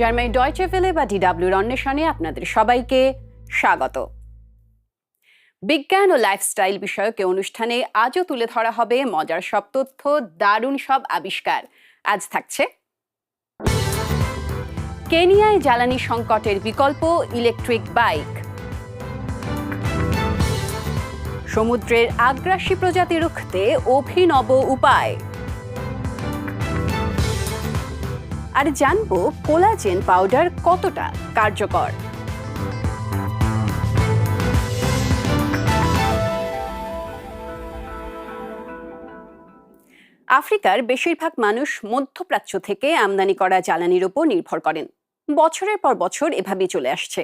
Germany Deutsche Welle বা ডিডব্লিউর অন্বেষণে আপনাদের সবাইকে স্বাগত। বিজ্ঞান ও লাইফস্টাইল বিষয়ক এই অনুষ্ঠানে আজও তুলে ধরা হবে মজার সব তথ্য, দারুণ সব আবিষ্কার। আজ থাকছে কেনিয়ায় জ্বালানি সংকটের বিকল্প ইলেকট্রিক বাইক, সমুদ্রের আগ্রাসী প্রজাতি রুখতে অভিনব উপায়, আর জানবো কোলাজেন পাউডার কতটা কার্যকর। আফ্রিকার বেশিরভাগ মানুষ মধ্যপ্রাচ্য থেকে আমদানি করা জ্বালানির উপর নির্ভর করেন। বছরের পর বছর এভাবেই চলে আসছে,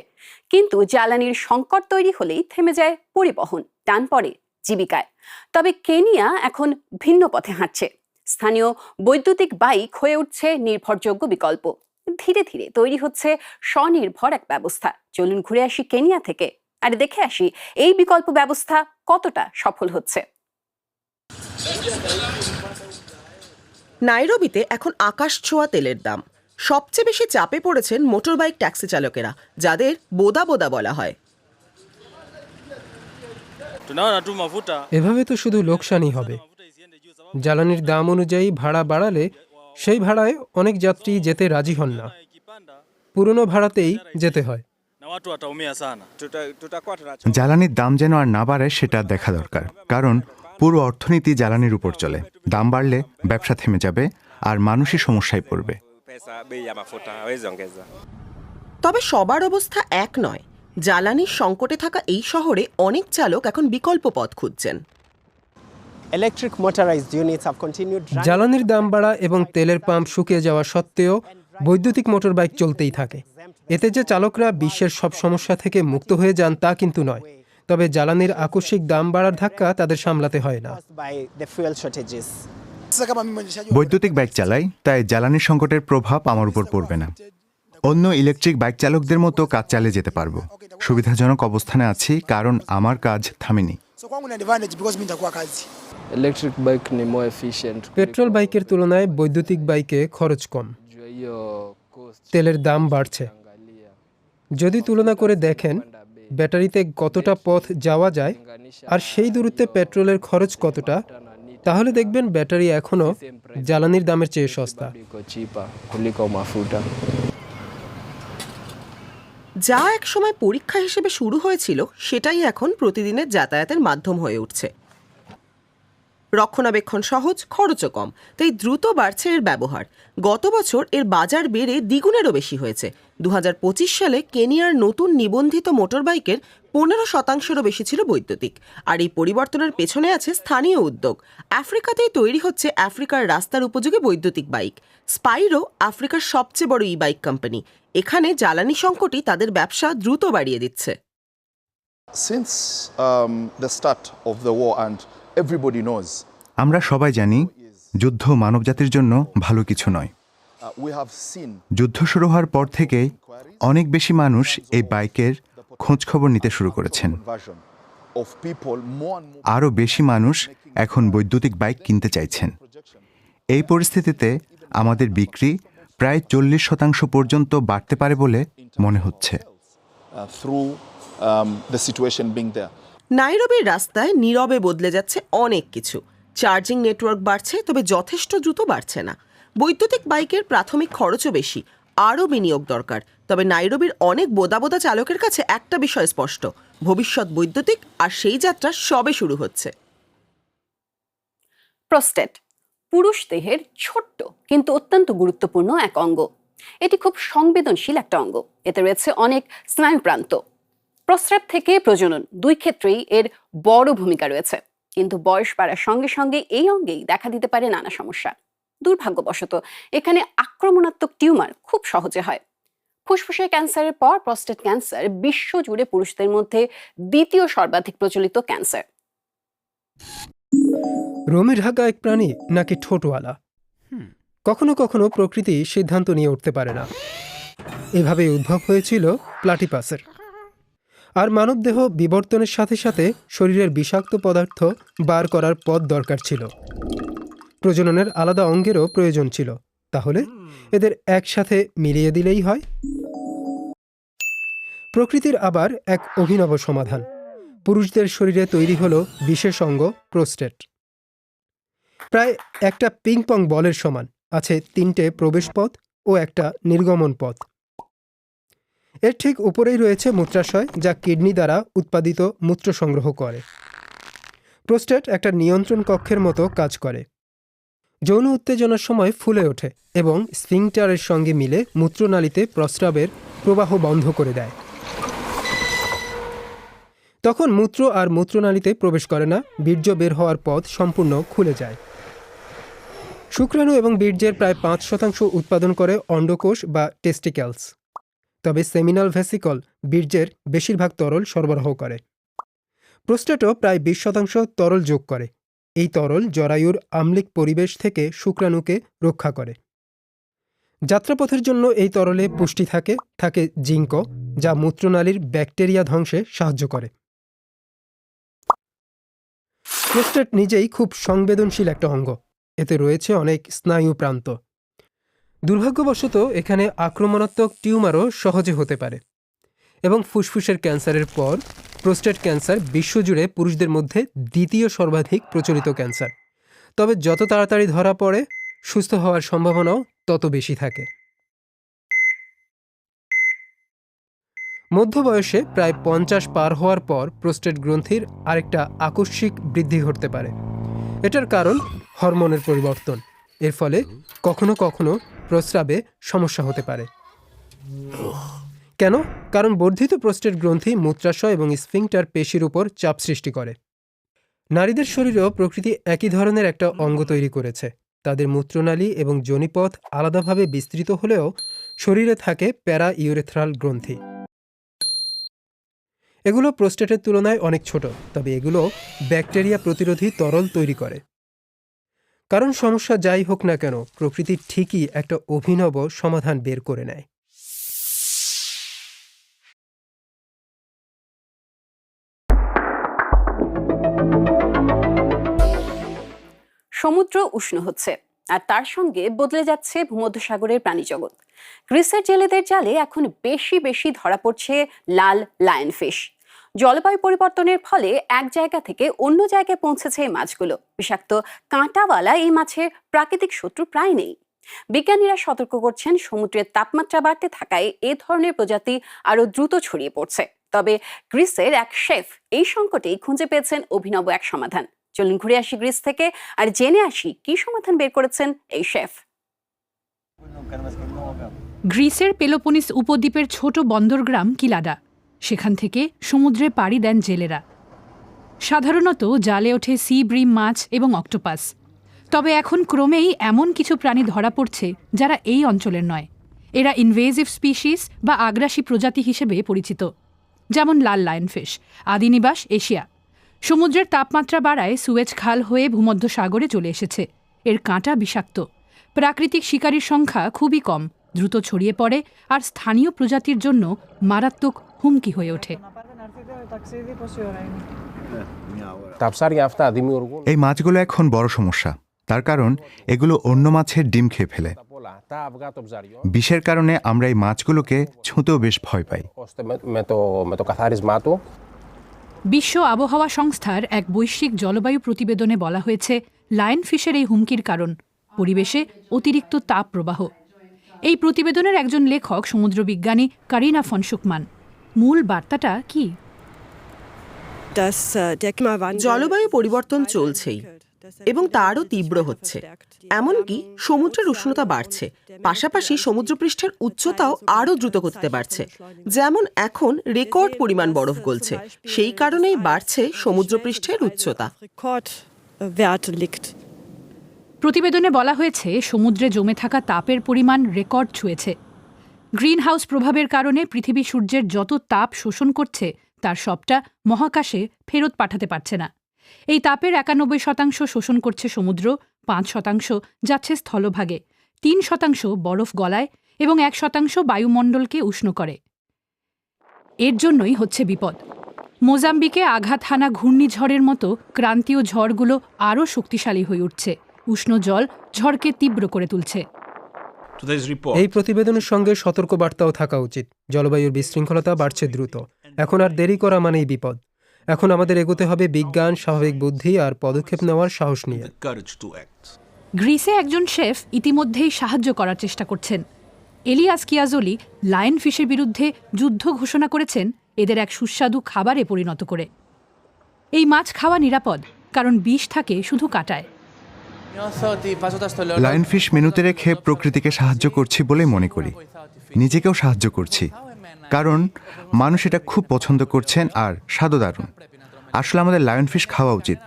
কিন্তু জ্বালানির সংকট তৈরি হলেই থেমে যায় পরিবহন, টান পড়ে জীবিকায়। তবে কেনিয়া এখন ভিন্ন পথে হাঁটছে। স্থানীয় বৈদ্যুতিক বাইক হয়ে উঠছে নির্ভরযোগ্য বিকল্প। ধীরে ধীরে তৈরি হচ্ছে স্বনির্ভর এক ব্যবস্থা। চলুন ঘুরে আসি কেনিয়া থেকে, আর দেখে আসি এই বিকল্প ব্যবস্থা কতটা সফল হচ্ছে। নাইরোবিতে এখন আকাশ ছোঁয়া তেলের দাম। সবচেয়ে বেশি চাপে পড়েছেন মোটরবাইক ট্যাক্সি চালকেরা, যাদের বোদা বোদা বলা হয়। এভাবে তো শুধু লোকসানই হবে। জ্বালানির দাম অনুযায়ী ভাড়া বাড়ালে সেই ভাড়ায় অনেক যাত্রী যেতে রাজি হন না, পুরনো ভাড়াতেই যেতে হয়। জ্বালানির দাম যেন আর না বাড়ে সেটা দেখা দরকার, কারণ পুরো অর্থনীতি জ্বালানির উপর চলে। দাম বাড়লে ব্যবসা থেমে যাবে আর মানুষই সমস্যায় পড়বে। তবে সবার অবস্থা এক নয়। জ্বালানির সংকটে থাকা এই শহরে অনেক চালক এখন বিকল্প পথ খুঁজছেন। জ্বালানির দাম বাড়া এবং তেলের পাম্প শুকিয়ে যাওয়া সত্ত্বেও বৈদ্যুতিক মোটর বাইক চলতেই থাকে। এতে যে চালকরা বিশ্বের সব সমস্যা থেকে মুক্ত হয়ে যান তা কিন্তু নয়। তবে জ্বালানির আকস্মিক দাম বাড়ার ধাক্কা তাদের সামলাতে হয় না। বৈদ্যুতিক বাইক চালাই, তাই জ্বালানির সংকটের প্রভাব আমার উপর পড়বে না। অন্য ইলেকট্রিক বাইক চালকদের মতো কাজ চালিয়ে যেতে পারবো। সুবিধাজনক অবস্থানে আছি কারণ আমার কাজ থামেনি। পেট্রোল বাইকের তুলনায় বৈদ্যুতিক বাইকে খরচ কম, তেলের দাম বাড়ছে। যদি তুলনা করে দেখেন ব্যাটারিতে কতটা পথ যাওয়া যায় আর সেই দূরত্বে পেট্রোলের খরচ কতটা, তাহলে দেখবেন ব্যাটারি এখনো জ্বালানির দামের চেয়ে সস্তা। যা এক সময় পরীক্ষা হিসেবে শুরু হয়েছিল, সেটাই এখন প্রতিদিনের যাতায়াতের মাধ্যম হয়ে উঠছে। রক্ষণাবেক্ষণ সহজ, খরচও কম, তাই দ্রুত বাড়ছে এর ব্যবহার। গত বছর এর বাজার বেড়ে দ্বিগুণেরও বেশি হয়েছে। 2025 সালে কেনিয়ার নতুন নিবন্ধিত মোটরবাইকের 15%-রও বেশি ছিল বৈদ্যুতিক। আর এই পরিবর্তনের পেছনে আছে স্থানীয় উদ্যোগ। আফ্রিকাতেই তৈরি হচ্ছে আফ্রিকার রাস্তার উপযোগী বৈদ্যুতিক বাইক। স্পাইরো আফ্রিকার সবচেয়ে বড় ই বাইক কোম্পানি। এখানে জ্বালানি সংকটই তাদের ব্যবসা দ্রুত বাড়িয়ে দিচ্ছে। আমরা সবাই জানি যুদ্ধ মানবজাতির জন্য ভালো কিছু নয়। যুদ্ধ শুরু হওয়ার পর থেকেই অনেক বেশি মানুষ এই বাইকের খোঁজ খবর নিতে শুরু করেছেন। আরও বেশি মানুষ এখন বৈদ্যুতিক বাইক কিনতে চাইছেন। এই পরিস্থিতিতে আমাদের বিক্রি প্রায় 40% পর্যন্ত বাড়তে পারে বলে মনে হচ্ছে। নাইরোবির রাস্তায় নীরবে বদলে যাচ্ছে অনেক কিছু। চার্জিং নেটওয়ার্ক বাড়ছে, তবে যথেষ্ট দ্রুত বাড়ছে না। বৈদ্যুতিক বাইকের প্রাথমিক খরচও বেশি, আরও বিনিয়োগ দরকার। তবে নাইরোবির অনেক বোদা বোদা চালকের কাছে একটা বিষয় স্পষ্ট: ভবিষ্যৎ বৈদ্যুতিক, আর সেই যাত্রা সবে শুরু হচ্ছে। প্রোস্টেট পুরুষ দেহের ছোট্ট কিন্তু অত্যন্ত গুরুত্বপূর্ণ এক অঙ্গ। এটি খুব সংবেদনশীল একটা অঙ্গ। এতে রয়েছে অনেক স্নায়ুপ্রান্ত। প্রস্রাব থেকে প্রজনন দুই ক্ষেত্রেই এর বড় ভূমিকা রয়েছে। কিন্তু বয়স বাড়ার সঙ্গে সঙ্গে এই অঙ্গেই দেখা দিতে পারে নানা সমস্যা। দুর্ভাগ্যবশত এখানে আক্রমণাত্মক টিউমার খুব সহজে হয়। ফুসফুসের ক্যান্সারের পর প্রস্টেট ক্যান্সার বিশ্বজুড়ে পুরুষদের মধ্যে দ্বিতীয় সর্বাধিক প্রচলিত ক্যান্সার। রোমে ঢাকা এক প্রাণী নাকি ঠোঁটওয়ালা? কখনো কখনো প্রকৃতি সিদ্ধান্ত নিয়ে উঠতে পারে না। এভাবে উদ্ভব হয়েছিল প্লাটিপাসের। আর মানবদেহ বিবর্তনের সাথে সাথে শরীরের বিষাক্ত পদার্থ বার করার পথ দরকার ছিল। প্রজননের আলাদা অঙ্গেরও প্রয়োজন ছিল। তাহলে এদের একসাথে মিলিয়ে দিলেই হয়। প্রকৃতির আবার এক অভিনব সমাধান। পুরুষদের শরীরে তৈরি হলো বিশেষ অঙ্গ প্রোস্টেট। প্রায় একটা পিং পং বলের সমান, আছে 3টে প্রবেশপথ ও একটা নির্গমন পথ। এর ঠিক উপরেই রয়েছে মূত্রাশয়, যা কিডনি দ্বারা উৎপাদিত মূত্র সংগ্রহ করে। প্রোস্টেট একটা নিয়ন্ত্রণ কক্ষের মতো কাজ করে। যৌন উত্তেজনার সময় ফুলে ওঠে এবং স্ফিংটারের সঙ্গে মিলে মূত্রনালীতে প্রস্রাবের প্রবাহ বন্ধ করে দেয়। তখন মূত্র আর মূত্রনালীতে প্রবেশ করে না, বীর্য বের হওয়ার পথ সম্পূর্ণ খুলে যায়। শুক্রাণু এবং বীর্যের প্রায় 5% উৎপাদন করে অন্ডকোষ বা টেস্টিক্যালস। তবে সেমিনাল ভেসিকল বীর্যের বেশিরভাগ তরল সরবরাহ করে। প্রোস্টেটও প্রায় 20% তরল যোগ করে। এই তরল জরায়ুর আম্লিক পরিবেশ থেকে শুক্রাণুকে রক্ষা করে। যাত্রাপথের জন্য এই তরলে পুষ্টি থাকে জিঙ্ক, যা মূত্রনালীর ব্যাকটেরিয়া ধ্বংসে সাহায্য করে। প্রোস্টেট নিজেই খুব সংবেদনশীল একটা অঙ্গ। এতে রয়েছে অনেক স্নায়ু প্রান্ত। দুর্ভাগ্যবশত এখানে আক্রমণাত্মক টিউমারও সহজে হতে পারে এবং ফুসফুসের ক্যান্সারের পর প্রোস্টেট ক্যান্সার বিশ্বজুড়ে পুরুষদের মধ্যে দ্বিতীয় সর্বাধিক প্রচলিত ক্যান্সার। তবে যত তাড়াতাড়ি ধরা পড়ে সুস্থ হওয়ার সম্ভাবনাও তত বেশি থাকে। মধ্য বয়সে প্রায় 50 পার হওয়ার পর প্রোস্টেট গ্রন্থির আরেকটা আকস্মিক বৃদ্ধি ঘটতে পারে। এটার কারণ হরমোনের পরিবর্তন। এর ফলে কখনো কখনো প্রস্রাবে সমস্যা হতে পারে। কেন? কারণ বর্ধিত প্রোস্টেট গ্রন্থি মূত্রাশয় এবং স্ফিংটার পেশির উপর চাপ সৃষ্টি করে। নারীদের শরীরেও প্রকৃতি একই ধরনের একটা অঙ্গ তৈরি করেছে। তাদের মূত্রনালী এবং যোনিপথ আলাদাভাবে বিস্তৃত হলেও শরীরে থাকে প্যারা ইউরেথ্রাল গ্রন্থি। এগুলো প্রোস্টেটের তুলনায় অনেক ছোট, তবে এগুলো ব্যাকটেরিয়া প্রতিরোধী তরল তৈরি করে। কারণ সমস্যা যাই হোক না কেন, প্রকৃতি ঠিকই একটা অভিনব সমাধান বের করে নেয়। সমুদ্র উষ্ণ হচ্ছে, আর তার সঙ্গে বদলে যাচ্ছে ভূমধ্যসাগরের প্রাণীজগৎ। গ্রিসের জেলেদের জালে এখন বেশি বেশি ধরা পড়ছে লাল লায়নফিশ। জলবায়ু পরিবর্তনের ফলে এক জায়গা থেকে অন্য জায়গায় পৌঁছেছে এই মাছগুলো। বিষাক্ত কাঁটাওয়ালা এই মাছের প্রাকৃতিক শত্রু প্রায় নেই। বিজ্ঞানীরা সতর্ক করছেন, সমুদ্রের তাপমাত্রা বাড়তে থাকায় এ ধরনের প্রজাতি আরো দ্রুত ছড়িয়ে পড়ছে। তবে গ্রিসের এক শেফ এই সংকটেই খুঁজে পেয়েছেন অভিনব এক সমাধান। চলুন ঘুরে আসি গ্রিস থেকে আর জেনে আসি কি সমাধান বের করেছেন এই শেফ। গ্রিসের পেলোপোনিস উপদ্বীপের ছোট বন্দরগ্রাম কিলাডা। সেখান থেকে সমুদ্রে পাড়ি দেন জেলেরা। সাধারণত জালে ওঠে সি ব্রিম মাছ এবং অক্টোপাস। তবে এখন ক্রমেই এমন কিছু প্রাণী ধরা পড়ছে যারা এই অঞ্চলের নয়। এরা ইনভেসিভ স্পিসিস বা আগ্রাসী প্রজাতি হিসেবে পরিচিত, যেমন লাল লায়নফিশ। আদি নিবাস এশিয়া। সমুদ্রের তাপমাত্রা বাড়ায় সুয়েজ খাল হয়ে ভূমধ্যসাগরে চলে এসেছে। এর কাঁটা বিষাক্ত। প্রাকৃতিক শিকারীর সংখ্যা খুবই কম, দ্রুত ছড়িয়ে পড়ে আর স্থানীয় প্রজাতির জন্য মারাত্মক হুমকি হয়ে ওঠে। এই মাছগুলো এখন বড় সমস্যা। তার কারণ এগুলো অন্য মাছের ডিম খেয়ে ফেলে। বিষের কারণে আমরা এই মাছগুলোকে ছুঁতেও বেশ ভয় পাই। বিশ্ব আবহাওয়া সংস্থার এক বৈশ্বিক জলবায়ু প্রতিবেদনে বলা হয়েছে, লায়নফিশের এই হুমকির কারণ পরিবেশে অতিরিক্ত তাপ প্রবাহ। এই প্রতিবেদনের একজন লেখক সমুদ্রবিজ্ঞানী কারিনা ফন শুকমান। মূল বার্তাটা কি? জলবায়ু পরিবর্তন চলছেই এবং তারও তীব্র হচ্ছে। এমনকি সমুদ্রের উষ্ণতা বাড়ছে, পাশাপাশি সমুদ্রপৃষ্ঠের উচ্চতাও আরও দ্রুত গতিতে বাড়ছে। যেমন এখন রেকর্ড পরিমাণ বরফ গলছে, সেই কারণেই বাড়ছে সমুদ্রপৃষ্ঠের উচ্চতা। প্রতিবেদনে বলা হয়েছে, সমুদ্রে জমে থাকা তাপের পরিমাণ রেকর্ড ছুঁয়েছে। গ্রিনহাউস প্রভাবের কারণে পৃথিবী সূর্যের যত তাপ শোষণ করছে তার সবটা মহাকাশে ফেরত পাঠাতে পারছে না। এই তাপের 91% শোষণ করছে সমুদ্র, 5% যাচ্ছে স্থলভাগে, 3% বরফ গলায় এবং 1% বায়ুমণ্ডলকে উষ্ণ করে। এর জন্যই হচ্ছে বিপদ। মোজাম্বিকে আঘাত হানা ঘূর্ণিঝড়ের মতো ক্রান্তীয় ঝড়গুলো আরও শক্তিশালী হয়ে উঠছে। উষ্ণ জল ঝড়কে তীব্র করে তুলছে। এই প্রতিবেদনের সঙ্গে সতর্কবার্তাও থাকা উচিত। জলবায়ুর বিশৃঙ্খলতা বাড়ছে দ্রুত। এখন আর দেরি করা মানেই বিপদ। এখন আমাদের এগোতে হবে বিজ্ঞান, স্বাভাবিক বুদ্ধি আর পদক্ষেপ নেওয়ার সাহস নিয়ে। গ্রিসে একজন শেফ ইতিমধ্যেই সাহায্য করার চেষ্টা করছেন। এলিয়াস কিয়াজোলি লায়ন ফিশের বিরুদ্ধে যুদ্ধ ঘোষণা করেছেন এদের এক সুস্বাদু খাবারে পরিণত করে। এই মাছ খাওয়া নিরাপদ, কারণ বিষ থাকে শুধু কাঁটায়। লায়নফিশ মেনুতে রেখে প্রকৃতিকে সাহায্য করছি বলে মনে করি, নিজেকেও সাহায্য করছি, কারণ মানুষ এটা খুব পছন্দ করছেন আর স্বাদও দারুণ। আসলে আমাদের লায়নফিশ খাওয়া উচিত,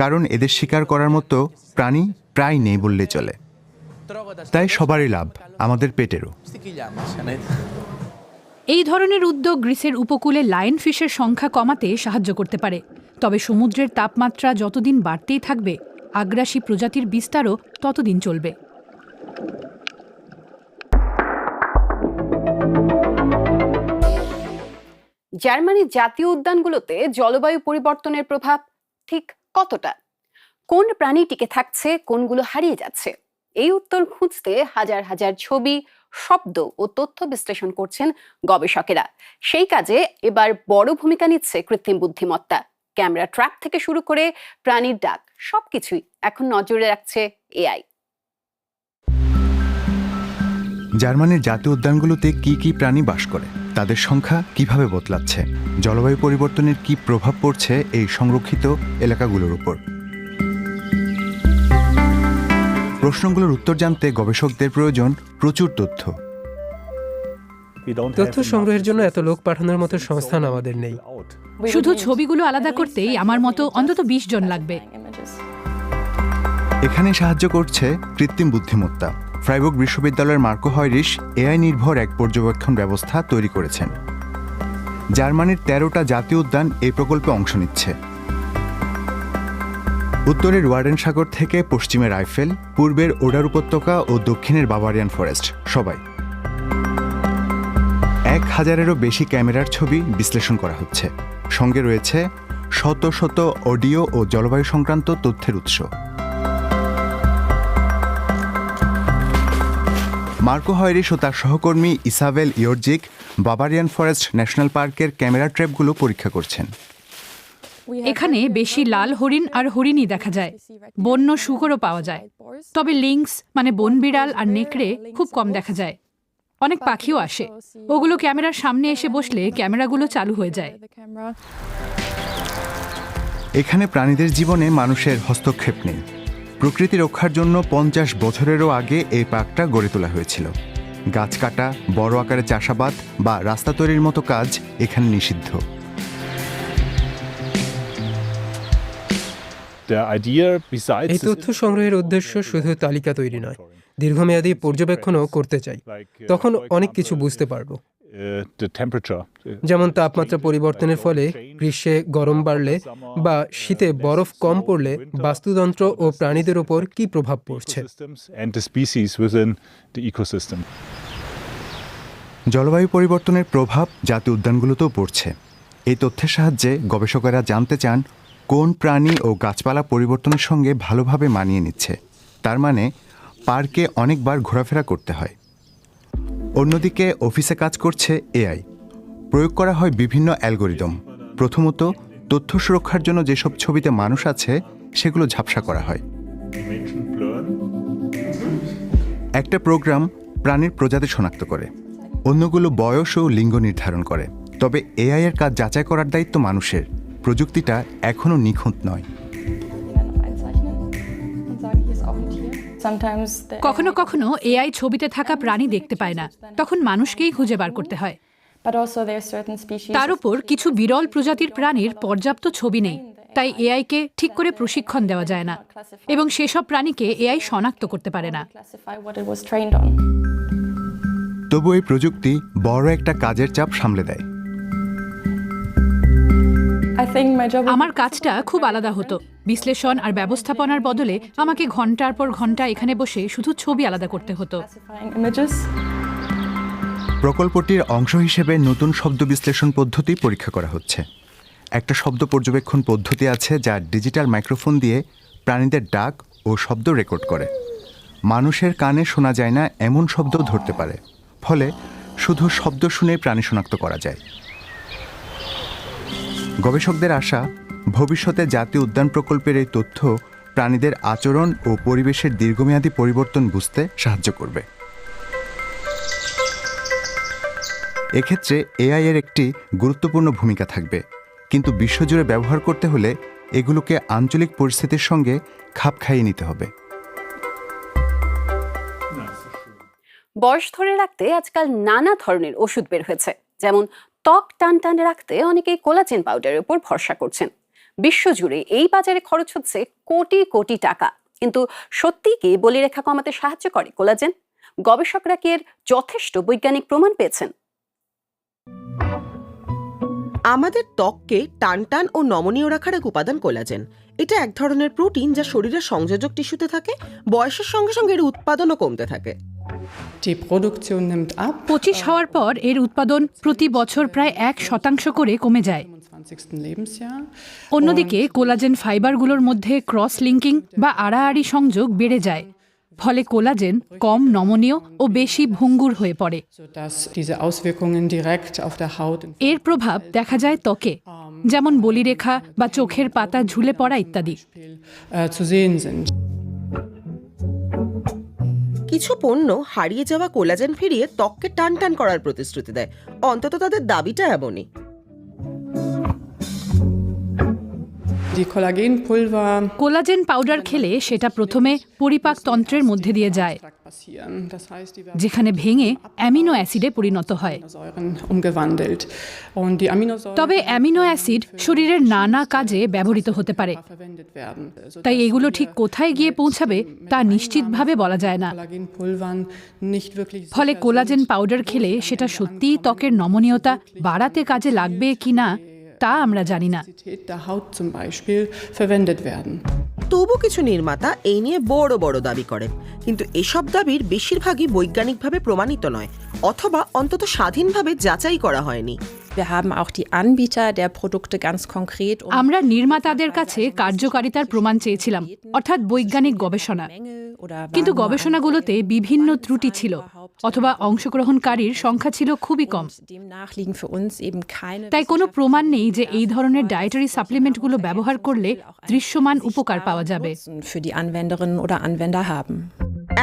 কারণ এদের শিকার করার মতো প্রাণী প্রায় নেই বললে চলে। তাই সবারই লাভ, আমাদের পেটেরও। এই ধরনের উদ্যোগ গ্রিসের উপকূলে লায়ন ফিশের সংখ্যা কমাতে সাহায্য করতে পারে। তবে সমুদ্রের তাপমাত্রা যতদিন বাড়তেই থাকবে, আগ্রাসী প্রজাতির বিস্তারও ততদিন চলবে। জার্মানির জাতীয় উদ্যানগুলোতে জলবায়ু পরিবর্তনের প্রভাব ঠিক কতটা? কোন প্রাণী টিকে থাকছে, কোনগুলো হারিয়ে যাচ্ছে? এই উত্তর খুঁজতে হাজার হাজার ছবি, শব্দ ও তথ্য বিশ্লেষণ করছেন গবেষকেরা। সেই কাজে এবার বড় ভূমিকা নিচ্ছে কৃত্রিম বুদ্ধিমত্তা। ক্যামেরা ট্র্যাপ থেকে শুরু করে প্রাণীর ডাক, সবকিছুই এখন নজরে রাখছে এআই। জার্মানির জাতীয় উদ্যানগুলোতে কি কি প্রাণী বাস করে, তাদের সংখ্যা কিভাবে বদলাচ্ছে, জলবায়ু পরিবর্তনের কি প্রভাব পড়ছে এই সংরক্ষিত এলাকাগুলোর উপর। প্রশ্নগুলোর উত্তর জানতে গবেষকদের প্রয়োজন প্রচুর তথ্য। তথ্য সংগ্রহের জন্য এত লোক পাঠানোর মতো সংস্থান আমাদের নেই। শুধু ছবিগুলো আলাদা করতেই আমার মতো অন্তত 20 জন লাগবে। এখানে সাহায্য করছে কৃত্রিম বুদ্ধিমত্তা। ফ্রাইবুর্গ বিশ্ববিদ্যালয়ের মার্কো হয়রিশ এআই নির্ভর এক পর্যবেক্ষণ ব্যবস্থা তৈরি করেছেন। জার্মানির 13টা জাতীয় উদ্যান এই প্রকল্পে অংশ নিচ্ছে। উত্তরের ওয়ার্ডেন সাগর থেকে পশ্চিমের আইফেল, পূর্বের ওডার উপত্যকা ও দক্ষিণের বাভারিয়ান ফরেস্ট, সবাই। 1000-এরও বেশি ক্যামেরার ছবি বিশ্লেষণ করা হচ্ছে। সঙ্গে রয়েছে শত শত অডিও ও জলবায়ু সংক্রান্ত তথ্যের উৎস। মার্কো হয়রিশ ও তার সহকর্মী ইসাবেল ইয়র্জিক বাভারিয়ান ফরেস্ট ন্যাশনাল পার্কের ক্যামেরা ট্র্যাপগুলো পরীক্ষা করছেন। এখানে বেশি লাল হরিণ আর হরিণই দেখা যায়। বন্য শুকরও পাওয়া যায়, তবে লিংস মানে বনবিড়াল আর নেকড়ে খুব কম দেখা যায়। অনেক পাখিও আসে, ওগুলো ক্যামেরার সামনে এসে বসলে ক্যামেরাগুলো চালু হয়ে যায়। এখানে প্রাণীদের জীবনে মানুষের হস্তক্ষেপ নেই। প্রকৃতি রক্ষার জন্য 50 বছরেরও আগে এই পার্কটা গড়ে তোলা হয়েছিল। গাছ কাটা, বড় আকারে চাষাবাদ বা রাস্তা তৈরির মতো কাজ এখানে নিষিদ্ধ। এই তথ্য সংগ্রহের উদ্দেশ্য শুধু তালিকা তৈরি নয়, দীর্ঘমেয়াদী পর্যবেক্ষণও করতে চাই। তখন অনেক কিছু বুঝতে পারবো, যেমন তাপমাত্রা পরিবর্তনের ফলে গ্রীষ্মে গরম বাড়লে বা শীতে বরফ কম পড়লে বাস্তুতন্ত্র ও প্রাণীদের উপর কি প্রভাব পড়ছে। জলবায়ু পরিবর্তনের প্রভাব জাতীয় উদ্যানগুলোতেও পড়ছে। এই তথ্যের সাহায্যে গবেষকেরা জানতে চান কোন প্রাণী ও গাছপালা পরিবর্তনের সঙ্গে ভালোভাবে মানিয়ে নিচ্ছে। তার মানে পার্কে অনেকবার ঘোরাফেরা করতে হয়। অন্যদিকে অফিসে কাজ করছে এআই। প্রয়োগ করা হয় বিভিন্ন অ্যালগোরিদম। প্রথমত, তথ্য সুরক্ষার জন্য যেসব ছবিতে মানুষ আছে সেগুলো ঝাপসা করা হয়। একটা প্রোগ্রাম প্রাণীর প্রজাতি শনাক্ত করে, অন্যগুলো বয়স ও লিঙ্গ নির্ধারণ করে। তবে এআই এর কাজ যাচাই করার দায়িত্ব মানুষের। প্রযুক্তিটা এখনও নিখুঁত নয়। কখনো কখনো এআই ছবিতে থাকা প্রাণী দেখতে পায় না, তখন মানুষকেই খুঁজে বার করতে হয়। তার উপর কিছু বিরল প্রজাতির প্রাণীর পর্যাপ্ত ছবি নেই, তাই এআইকে ঠিক করে প্রশিক্ষণ দেওয়া যায় না এবং সেসব প্রাণীকে এআই শনাক্ত করতে পারে না। তবু এই প্রযুক্তি বড় একটা কাজের চাপ সামলে দেয়। আমার কাজটা খুব আলাদা হতো। বিশ্লেষণ আর ব্যবস্থাপনার বদলে আমাকে ঘন্টার পর ঘন্টা এখানে বসে শুধু ছবি আলাদা করতে হতো। প্রকল্পটির অংশ হিসেবে নতুন শব্দ বিশ্লেষণ পদ্ধতি পরীক্ষা করা হচ্ছে। একটা শব্দ পর্যবেক্ষণ পদ্ধতি আছে যা ডিজিটাল মাইক্রোফোন দিয়ে প্রাণীদের ডাক ও শব্দ রেকর্ড করে। মানুষের কানে শোনা যায় না এমন শব্দও ধরতে পারে, ফলে শুধু শব্দ শুনে প্রাণী শনাক্ত করা যায়। গবেষকদের আশা, ভবিষ্যতে জাতীয় উদ্যান প্রকল্পের এই তথ্য প্রাণীদের আচরণ ও পরিবেশের দীর্ঘমেয়াদী পরিবর্তন বুঝতে সাহায্য করবে। এক্ষেত্রে এআই এর একটি গুরুত্বপূর্ণ ভূমিকা থাকবে, কিন্তু বিশ্বজুড়ে ব্যবহার করতে হলে এগুলোকে আঞ্চলিক পরিস্থিতির সঙ্গে খাপ খাইয়ে নিতে হবে। বয়স ধরে রাখতে আজকাল নানা ধরনের ওষুধ বের হয়েছে, যেমন ত্বক টান টান রাখতে অনেকেই কোলাজেন পাউডারের উপর ভরসা করছেন। বিশ্বজুড়ে এই বাজারে খরচ হচ্ছে কোটি কোটি টাকা, কিন্তু সত্যি কি বলিরেখা কমাতে সাহায্য করে কোলাজেন? গবেষকরা কি এর যথেষ্ট বৈজ্ঞানিক প্রমাণ পেয়েছেন? আমাদের ত্বককে টানটান ও নমনীয় রাখার এক উপাদান কোলাজেন। এটা এক ধরনের প্রোটিন যা শরীরের সংযোজক টিস্যুতে থাকে। বয়সের সঙ্গে সঙ্গে এর উৎপাদনও কমতে থাকে। 25 হওয়ার পর এর উৎপাদন প্রতি বছর প্রায় 1% করে কমে যায়। অন্যদিকে কোলাজেন ফাইবারগুলোর মধ্যে ক্রস লিঙ্কিং বা আড়াআড়ি সংযোগ বেড়ে যায়, ফলে কোলাজেন কম নমনীয় ও বেশি ভঙ্গুর হয়ে পড়ে। এর প্রভাব দেখা যায় ত্বকে, যেমন বলিরেখা বা চোখের পাতা ঝুলে পড়া ইত্যাদি। কিছু পণ্য হারিয়ে যাওয়া কোলাজেন ফিরিয়ে ত্বককে টানটান করার প্রতিশ্রুতি দেয়, অন্তত তাদের দাবিটা এমনই। কোলাজেন পাউডার খেলে সেটা প্রথমে পরিপাক তন্ত্রের মধ্যে দিয়ে যায়, যেখানে ভেঙে অ্যামিনো অ্যাসিডে পরিণত হয়। তবে অ্যামিনো অ্যাসিড শরীরের নানা কাজে ব্যবহৃত হতে পারে, তাই এগুলো ঠিক কোথায় গিয়ে পৌঁছাবে তা নিশ্চিতভাবে বলা যায় না। ফলে কোলাজেন পাউডার খেলে সেটা সত্যিই ত্বকের নমনীয়তা বাড়াতে কাজে লাগবে কিনা তা আমরা জানি না। তবু কিছু নির্মাতা এই নিয়ে বড় বড় দাবি করেন, কিন্তু এসব দাবির বেশিরভাগই বৈজ্ঞানিকভাবে প্রমাণিত নয়, অথবা অন্তত স্বাধীনভাবে যাচাই করা হয়নি। আমরা নির্মাতাদের কাছে কার্যকারিতার প্রমাণ চেয়েছিলাম, অর্থাৎ বৈজ্ঞানিক গবেষণা, কিন্তু গবেষণাগুলোতে বিভিন্ন ত্রুটি ছিল, অথবা অংশগ্রহণকারীর সংখ্যা ছিল খুবই কম। তাই কোনো প্রমাণ নেই যে এই ধরনের ডায়েটারি সাপ্লিমেন্টগুলো ব্যবহার করলে দৃশ্যমান উপকার পাওয়া যাবে।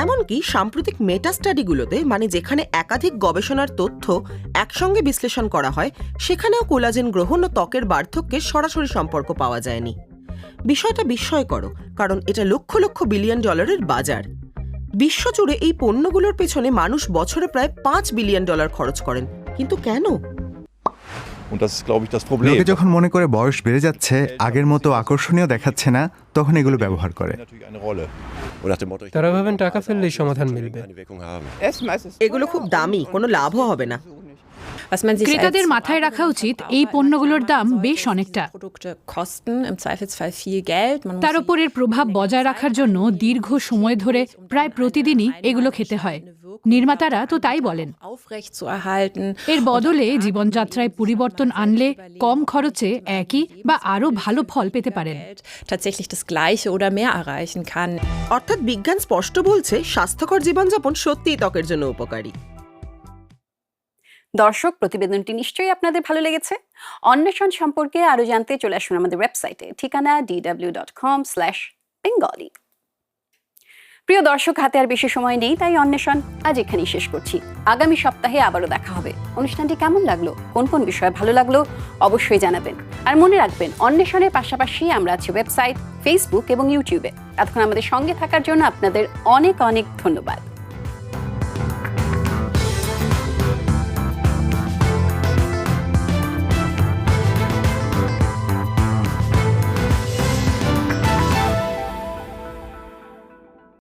এমনকি সাম্প্রতিক মেটা স্টাডিগুলোতে, মানে যেখানে একাধিক গবেষণার তথ্য একসঙ্গে বিশ্লেষণ করা হয়, সেখানেও কোলাজেন গ্রহণ ও ত্বকের বার্ধক্যের সরাসরি সম্পর্ক পাওয়া যায়নি। বিষয়টা বিস্ময়কর, কারণ এটা লক্ষ লক্ষ বিলিয়ন ডলারের বাজার। বিশ্বজুড়ে এই পণ্যগুলোর পেছনে মানুষ বছরে প্রায় $5 বিলিয়ন খরচ করেন, কিন্তু কেন? লোকে যখন মনে করে বয়স বেড়ে যাচ্ছে, আগের মতো আকর্ষণীয় দেখাচ্ছে না, তখন এগুলো ব্যবহার করে। তারা ভাবেন টাকা ফেললেই সমাধান মিলবে। এগুলো খুব দামি, কোনো লাভও হবে না। ক্রেতাদের মাথায় রাখা উচিত এই পণ্যগুলোর দাম বেশ অনেকটা। তার উপর এর প্রভাব বজায় রাখার জন্য দীর্ঘ সময় ধরে প্রায় প্রতিদিনই এগুলো খেতে হয়। নির্মাতারা তো তাই বলেন। এর বদলে জীবনযাত্রায় পরিবর্তন আনলে কম খরচে একই বা আরো ভালো ফল পেতে পারেন। অর্থাৎ বিজ্ঞান স্পষ্ট বলছে, স্বাস্থ্যকর জীবনযাপন সত্যিই ত্বকের জন্য উপকারী। দর্শক, প্রতিবেদনটি নিশ্চয়ই আপনাদের ভালো লেগেছে। অন্বেষণ সম্পর্কে আরো জানতে চলে আসুন আমাদের ওয়েবসাইটে, ঠিকানা dw.com/bengali। প্রিয় দর্শক, হাতে আর বেশি সময় নেই, তাই অন্বেষণ আজ এখানেই শেষ করছি। আগামী সপ্তাহে আবারও দেখা হবে। অনুষ্ঠানটি কেমন লাগলো, কোন কোন বিষয় ভালো লাগলো অবশ্যই জানাবেন। আর মনে রাখবেন, অন্বেষণের পাশাপাশি আমরা আছি ওয়েবসাইট, ফেসবুক এবং ইউটিউবে। এতক্ষণ আমাদের সঙ্গে থাকার জন্য আপনাদের অনেক অনেক ধন্যবাদ।